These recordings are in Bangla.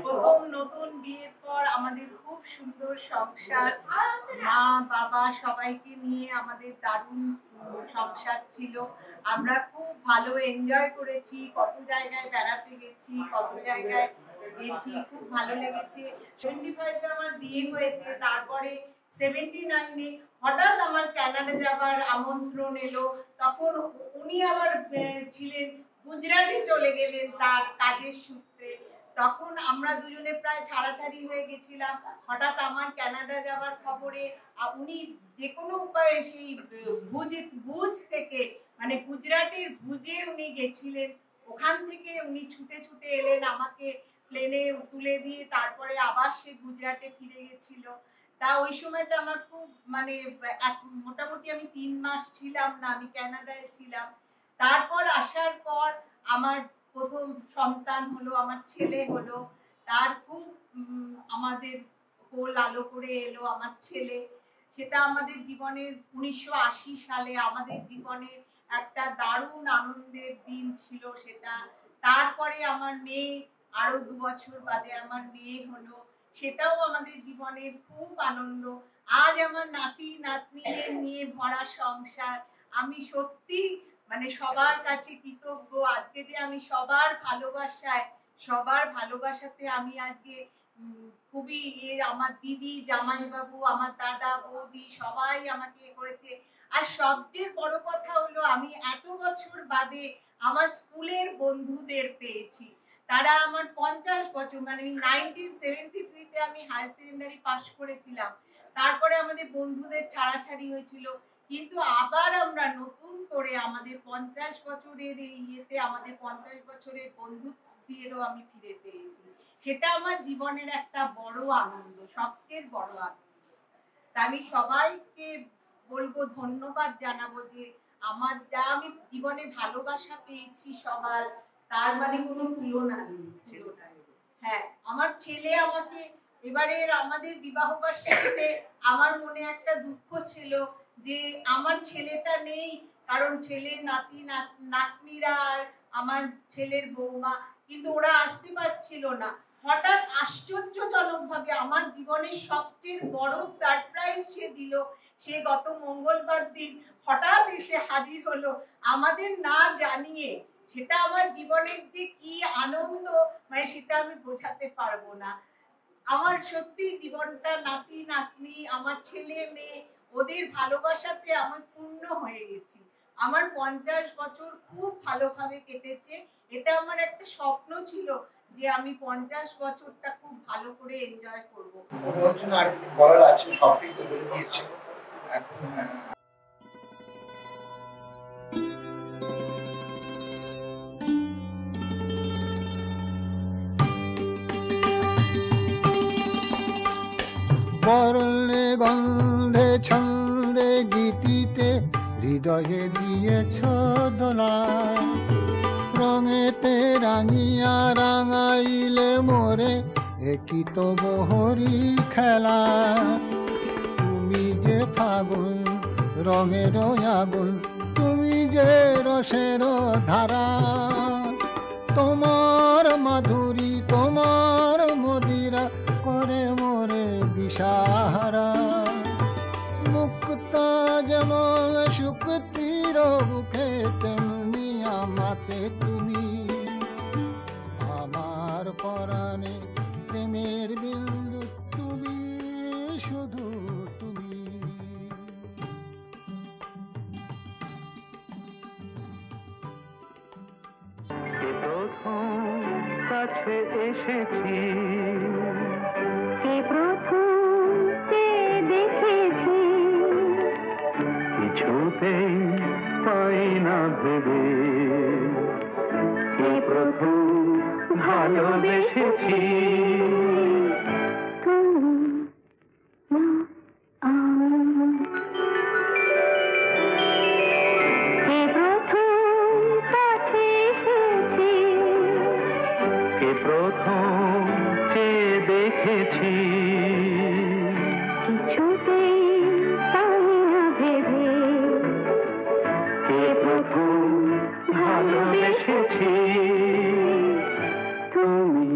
প্রথম নতুন বিয়ের পর আমাদের খুব সুন্দর সংসার, মা বাবা সবাইকে নিয়ে আমাদের দারুণ সংসার ছিল। আমরা খুব ভালো এনজয় করেছি, কত জায়গায় বেড়াতে গেছি, কত জায়গায় গেছি, খুব ভালো লেগেছে। 75-এ আমার বিয়ে হয়েছে, তারপরে 79-এ হঠাৎ আমার কানাডা যাবার আমন্ত্রণ এলো। তখন উনি আবার ছিলেন গুজরাটে, চলে গেলেন তার কাজের সূত্রে। তখন আমরা দুজনে প্রায় ছাড়াছাড়ি হয়ে গেছিলাম। হঠাৎ আমার কানাডা যাবার খবরে উনি যে কোনো উপায়ে সেই ভুজ থেকে, মানে গুজরাটের ভুজে উনি গেছিলেন। ওখান থেকে উনি ছুটে ছুটে এলেন, আমাকে প্লেনে তুলে দিয়ে তারপরে আবার সে গুজরাটে ফিরে গেছিল। তা ওই সময়টা আমার খুব মানে মোটামুটি আমি 3 মাস ছিলাম না, আমি কানাডায় ছিলাম। তারপর আসার পর আমার প্রথম সন্তান হলো, আমার ছেলে হলো। তার খুব আমাদের কোল আলো করে এলো আমার ছেলে। সেটা আমাদের জীবনের 1980 সালে আমাদের জীবনের একটা দারুণ আনন্দের দিন ছিল সেটা। তারপরে আমার মেয়ে, আরো 2 বছর বাদে আমার মেয়ে হলো, সেটাও আমাদের জীবনের খুব আনন্দ। আজ আমার নাতি নাতনিদের নিয়ে ভরা সংসার। আমি সত্যি মানে সবার কাছে কৃতজ্ঞ। আজকে যে আমি সবার ভালোবাসাতে আমি আজকে খুবই আমার দিদি, জামাইবাবু, আমার দাদা, বৌদি সবাই আমাকে করেছে। আর সবচেয়ে বড় কথা হলো আমি এত বছর বাদে আমার স্কুলের বন্ধুদের পেয়েছি। তারা আমার 50 বছর, মানে 1973-তে আমি হায়ার সেকেন্ডারি পাস করেছিলাম। তারপরে আমাদের বন্ধুদের ছাড়াছাড়ি হয়েছিল, কিন্তু আবার আমরা নতুন করে আমাদের 50 বছরের এই ইয়েতে আমাদের 50 বছরের বন্ধুত্বেরও আমি ফিরে পেয়েছি। সেটা আমার জীবনের একটা বড় আনন্দ, সবচেয়ে বড় আনন্দ। তা আমি সবাইকে বলবো, ধন্যবাদ জানাবো যে আমার যা আমি জীবনে ভালোবাসা পেয়েছি সবার, তার মানে কোনো তুলনা নেই। হ্যাঁ, আমার ছেলে আমাকে এবারের আমাদের বিবাহ বার্ষিকীতে আমার মনে একটা দুঃখ ছিল যে আমার ছেলেটা নেই, কারণ ছেলে নাতি নাতনিরা আর আমার ছেলের বৌমা, কিন্তু ওরা আসতে পারছিল না। হঠাৎ আশ্চর্যজনক ভাবে আমার জীবনের সবচেয়ে বড় সারপ্রাইজ সে দিল। সে গত মঙ্গলবার দিন হঠাৎ এসে হাজির হলো আমাদের না জানিয়ে। সেটা আমার জীবনের যে কি আনন্দ, মানে সেটা আমি বোঝাতে পারবো না। আমার সত্যি জীবনটা নাতি নাতনি, আমার ছেলে মেয়ে, ওদের ভালোবাসাতে আমার পূর্ণ হয়ে গেছি। আমার 50 বছর খুব ভালোভাবে কেটেছে। এটা আমার একটা স্বপ্ন ছিল যে আমি 50 বছরটা খুব ভালো করে এনজয় করবো। আর বলার আছে, সবই তো বলে দিয়েছে। এখন বর্ণে গন্ধে ছন্দে গীতিতে হৃদয়ে দিয়েছ দোলা, রঙেতে রাঙিয়া রাঙাইলে মোরে একই তো বহরি খেলা। তুমি যে ফাগুন রঙের আগুন, তুমি যে রসের ধারা, তোমার মাধুরী তোমার মদিরা করে মোরে দিশাহারা। মুক্তা যেমন শুকতির বুকে, তেমনি আমাতে তুমি, আমার পরাণে প্রেমের বিন্দু তুমি, শুধু তুমি। প্রথম কাছে এসেছি, দেখেছি, কিছুতেই পাই না ভেবে, প্রথম ভালোবেসেছি। প্রথম চেয়ে দেখেছি, কিছুতেই পাই না ভেবে, কে প্রথম ভালোবেসেছি। তুমি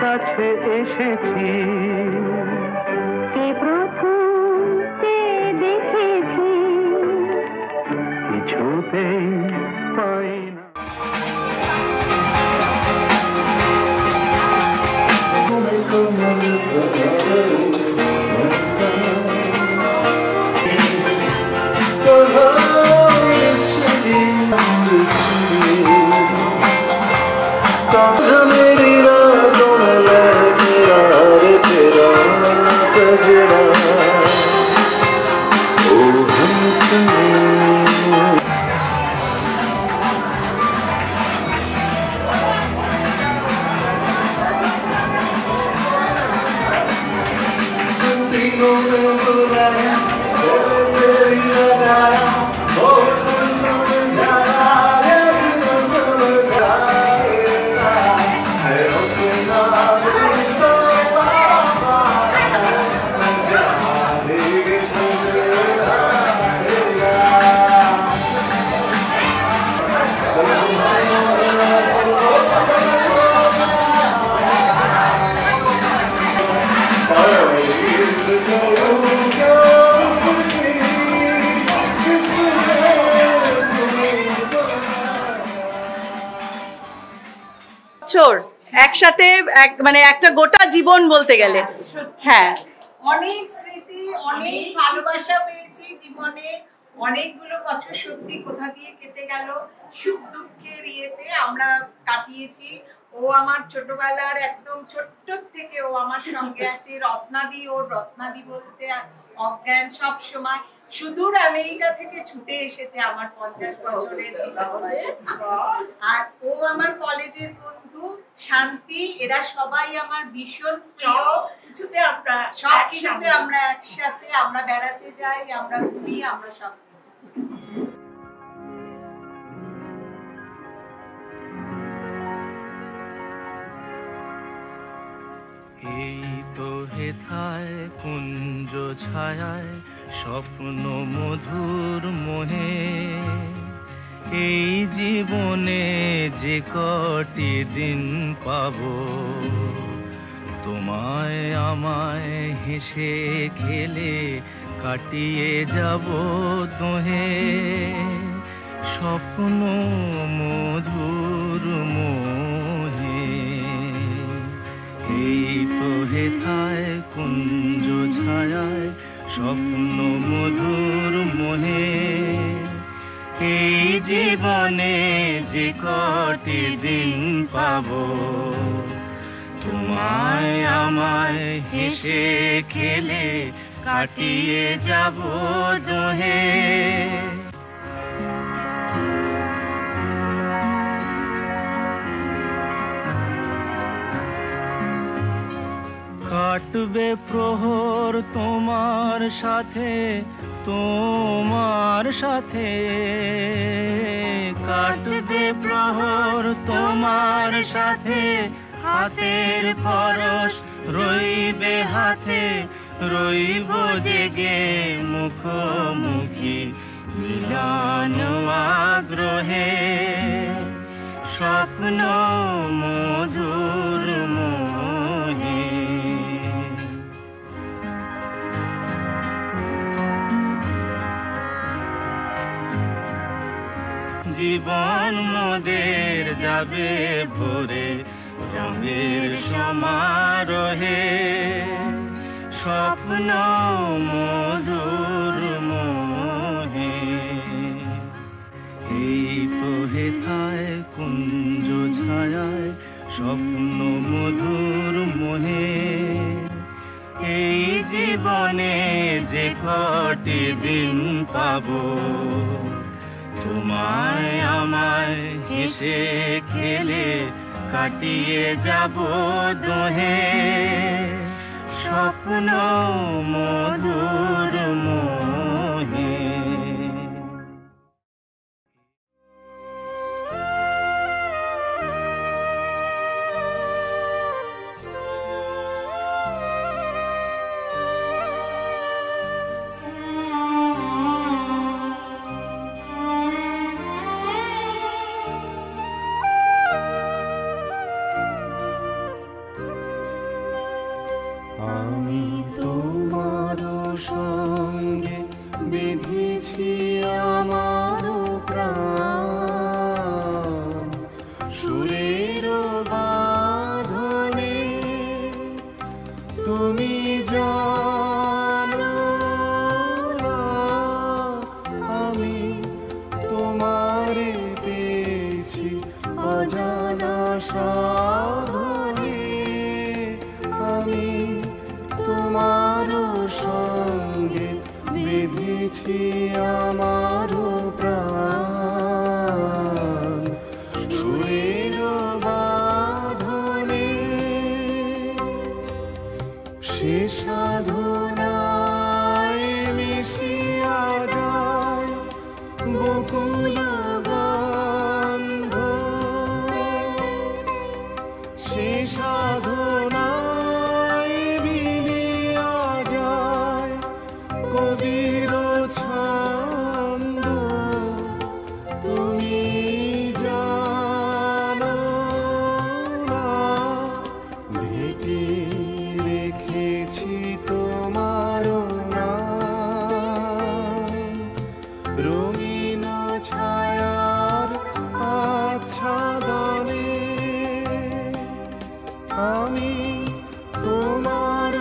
কাছে এসেছি, কে প্রথম চেয়ে দেখেছি, কিছুতেই পাই না। একসাথে মানে একটা গোটা জীবন বলতে গেলে। হ্যাঁ, অনেক স্মৃতি, অনেক ভালোবাসা পেয়েছি জীবনে, অনেকগুলো বছর সত্যি কোথা দিয়ে কেটে গেল, সুখ দুঃখের ইয়েতে আমরা কাটিয়েছি। ও আমার ছোটবেলার একদম ছোট্ট থেকে ও আমার সঙ্গে আছে। রত্নাদি, ওর রত্নাদি বলতে অজ্ঞান সব সময়। সুদূর আমেরিকা থেকে ছুটে এসেছে আমার 50 বছরের বিবাহবার্ষিকী। আর ও আমার কলেজের বন্ধু শান্তি, এরা সবাই আমার ভীষণ প্রিয়। সব কিছুতে আমরা একসাথে, আমরা বেড়াতে যাই, আমরা ঘুরি, আমরা সব। এই তো হেথায় কুঞ্জ ছায়ায় স্বপ্ন মধুর মোহে, এই জীবনে যে কটি দিন পাবো, তোমায় আমায় হেসে খেলে কাটিয়ে যাব তোহে, স্বপ্ন মধুর মোহে। এই তো হেথায় কুঞ্জ ছায়ায় স্বপ্ন মধুর মোহে, এই জীবনে যে কটি দিন পাবো, তোমায় আমায় হেসে খেলে কাটিয়ে যাব দোহে। কাটবে প্রহর তোমার সাথে, তোমার সাথে কাটবে প্রহর তোমার সাথে, হাতের পরশ রইবে হাতে, রইব জেগে মুখোমুখি মিলন আগ্রহে, স্বপ্ন মধুর মোহে। জীবন মোদের যাবে ভরে রঙের সমারোহে, স্বপ্ন মধুর মোহে। এই তো হেথায় কুঞ্জ ছায়ায় স্বপ্ন মধুর মোহে, এই জীবনে যে কটি দিন পাবো, তোমায় আমায় হেসে খেলে কাটিয়ে যাব দোহে, স্বপ্ন মধুর মোহে। আমি তোমার সঙ্গে বেঁধেছি আমার প্রাণ সুরের বাঁধনে তুমি জানো না আমি তোমারে পেয়েছি অজানা সাধনে আমি তোমার সঙ্গে বেঁধেছি আমার প্রাণ সুরের বাঁধনে সে সাধনায় মিশিয়া যায় বকুল গন্ধ সে সাধনায় বিলিয়া যায় কবির ছন্দ তুমি জানো না ঢেকে রেখেছি তোমার নাম রঙিন ছায়ার আচ্ছাদনে আমি তোমার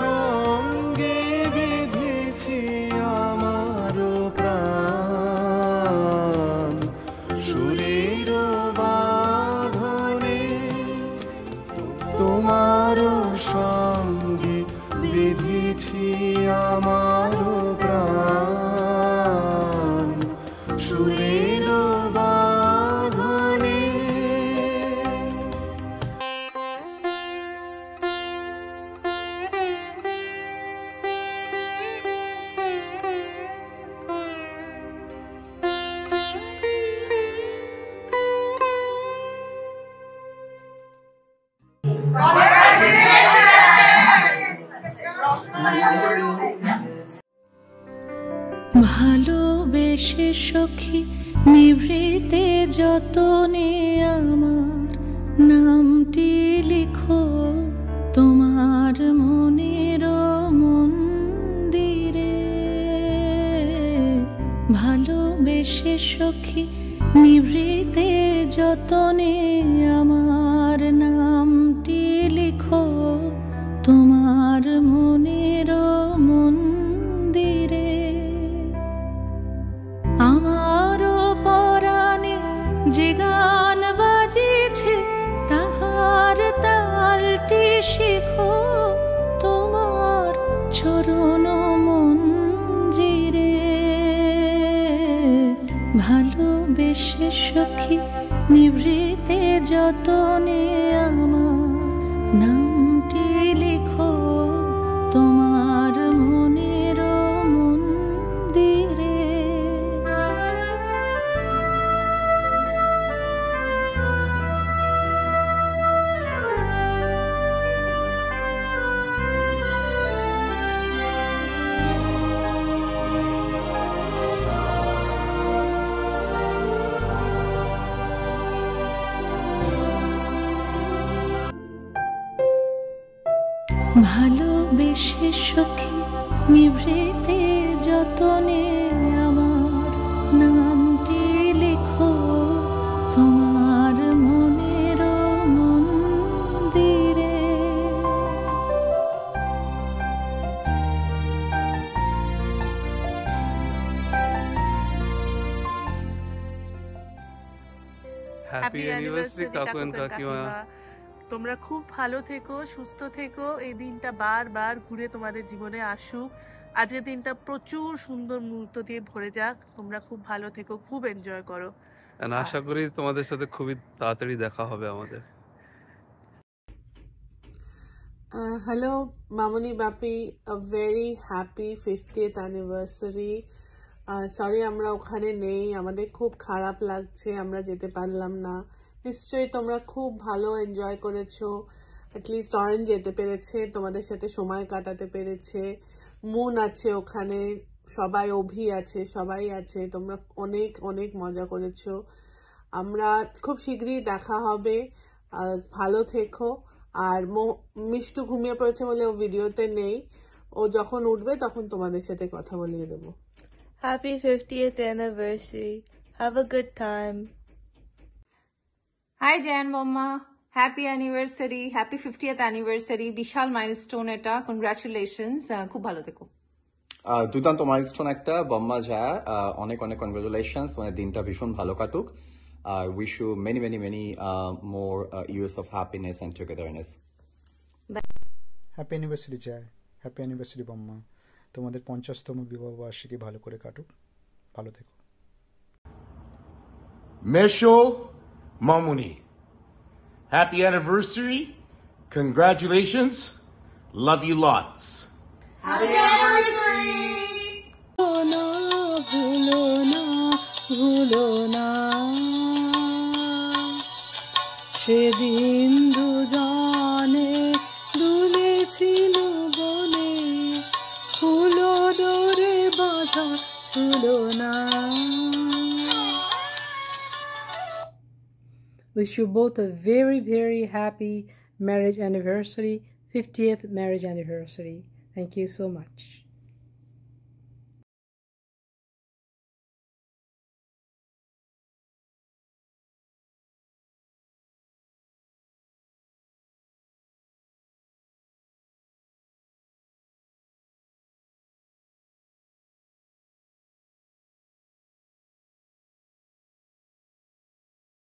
সঙ্গে বেঁধেছি আমার প্রাণ সুরের বাঁধনে তোমার সঙ্গে বেঁধেছি আমার প্রাণ সুরের বাঁধনে ভালোবেসে সখী নিভৃতে যতনে আমার নামটি লিখো তোমার মনের মন্দিরে ভালোবেসে সখী নিভৃতে যতনে আমার নামটি লিখো তোমার মনের মন্দিরে আমার পরাণে যে গান বাজিছে তাহার তালটি শেখো তোমার চরণ মঞ্জিরে ভালোবেসে সখী নিভৃতে যতনে আমার নামটি লিখো তোমার মনের মন্দিরে ভালোবেসে সখী নিভৃতে যতনে আমার নামটি লিখো তোমার মনের মন্দিরে হ্যাপি অ্যানিভার্সারি কাকু এন্ড কাকিমা। তোমরা খুব ভালো থেকো, সুস্থ থেকো, এই দিনটা বারবার ঘুরে তোমাদের জীবনে আসুক। আজকের দিনটা প্রচুর সুন্দর মুহূর্ত দিয়ে ভরে যাক। তোমরা খুব ভালো থেকো, খুব এনজয় করো। আশা করি তোমাদের সাথে খুবই তাড়াতাড়ি দেখা হবে আমাদের। Hello Mamoni Bapi, a very happy 50th anniversary. Sorry আমরা ওখানে নেই, আমাদের খুব খারাপ লাগছে, আমরা যেতে পারলাম না। নিশ্চয়ই তোমরা খুব ভালো এনজয় করেছো, অ্যাটলিস্ট অরেঞ্জ যেতে পেরেছে, তোমাদের সাথে সময় কাটাতে পেরেছে, মুন আছে ওখানে, সবাই অভি আছে, সবাই আছে, তোমরা অনেক অনেক মজা করেছো। আমরা খুব শীঘ্রই দেখা হবে, ভালো থেকো, আর মিষ্টু ঘুমিয়ে পড়েছে বলে ও ভিডিওতে নেই, ও যখন উঠবে তখন তোমাদের সাথে কথা বলিয়ে দেবো। Happy 50th anniversary. Have a good time. Hi Jan Bomma. Happy anniversary. Happy 50th anniversary. Bishal milestone eta. Congratulations. খুব ভালো থেকো। দুর্দান্ত মাইলস্টোন একটা বম্মা যা, অনেক অনেক কনগ্রাচুলেশনস, মানে দিনটা ভীষণ ভালো কাটুক। I wish you many more years of happiness and togetherness. Happy anniversary Joy, happy anniversary Bomma, তোমাদের 50তম বিবাহ বার্ষিকী ভালো করে কাটুক, ভালো থেকো। Mesho Mamuni, happy anniversary, congratulations, love you lots. Happy anniversary. ভুলো না সেদিন দুজনে দুলেছিল বনে, ফুলো ডোরে বাঁধা ছিল না। Wish you both a very happy marriage anniversary, 50th marriage anniversary. Thank you so much.